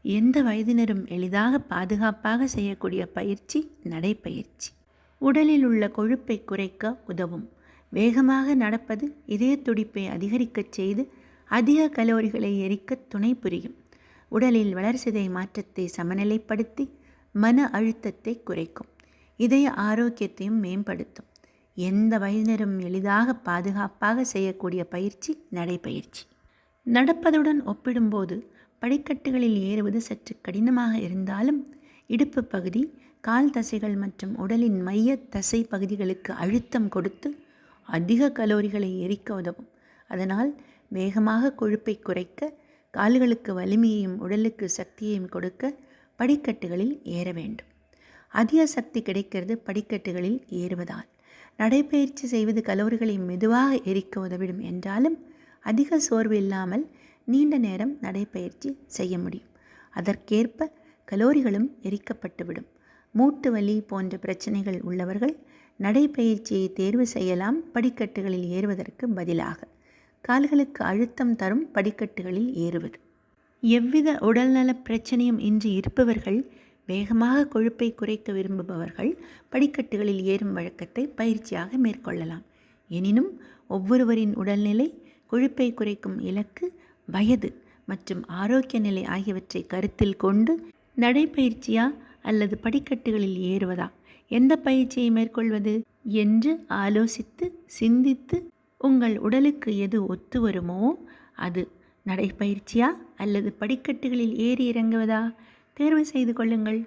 எந்த வயதினரும் எளிதாக பாதுகாப்பாக செய்யக்கூடிய பயிற்சி நடைப்பயிற்சி. உடலில் உள்ள கொழுப்பை குறைக்க உதவும். வேகமாக நடப்பது இதய துடிப்பை அதிகரிக்கச் செய்து அதிக கலோரிகளை எரிக்க துணை புரியும். உடலில் வளர்சிதை மாற்றத்தை சமநிலைப்படுத்தி மன அழுத்தத்தை குறைக்கும். இதய ஆரோக்கியத்தையும் மேம்படுத்தும். எந்த வயதினரும் எளிதாக பாதுகாப்பாக செய்யக்கூடிய பயிற்சி நடைப்பயிற்சி. நடப்பதுடன் ஒப்பிடும்போது படிக்கட்டுகளில் ஏறுவது சற்று கடினமாக இருந்தாலும் இடுப்பு பகுதி, கால் தசைகள் மற்றும் உடலின் மைய தசை பகுதிகளுக்கு அழுத்தம் கொடுத்து அதிக கலோரிகளை எரிக்க உதவும். அதனால் வேகமாக கொழுப்பை குறைக்க, கால்களுக்கு வலிமையையும் உடலுக்கு சக்தியையும் கொடுக்க படிக்கட்டுகளில் ஏற வேண்டும். அதிக சக்தி கிடைக்கிறது படிக்கட்டுகளில் ஏறுவதால். நடைப்பயிற்சி செய்வது கலோரிகளை மெதுவாக எரிக்க உதவிடும் என்றாலும் அதிக சோர்வு இல்லாமல் நீண்ட நேரம் நடைப்பயிற்சி செய்ய முடியும். அதற்கேற்ப கலோரிகளும் எரிக்கப்பட்டுவிடும். மூட்டு வலி போன்ற பிரச்சனைகள் உள்ளவர்கள் நடைப்பயிற்சியை தேர்வு செய்யலாம். படிக்கட்டுகளில் ஏறுவதற்கு பதிலாக கால்களுக்கு அழுத்தம் தரும் படிக்கட்டுகளில் ஏறுவது. எவ்வித உடல்நல பிரச்சனையும் இன்றி இருப்பவர்கள், வேகமாக கொழுப்பை குறைக்க விரும்புபவர்கள் படிக்கட்டுகளில் ஏறும் வழக்கத்தை பயிற்சியாக மேற்கொள்ளலாம். எனினும் ஒவ்வொருவரின் உடல்நிலை, கொழுப்பை குறைக்கும் இலக்கு, வயது மற்றும் ஆரோக்கிய நிலை ஆகியவற்றை கருத்தில் கொண்டு நடைப்பயிற்சியா அல்லது படிக்கட்டுகளில் ஏறுவதா, எந்த பயிற்சியை மேற்கொள்வது என்று ஆலோசித்து சிந்தித்து உங்கள் உடலுக்கு எது ஒத்து வருமோ அது நடைப்பயிற்சியா அல்லது படிக்கட்டுகளில் ஏறி இறங்குவதா தேர்வு செய்து கொள்ளுங்கள்.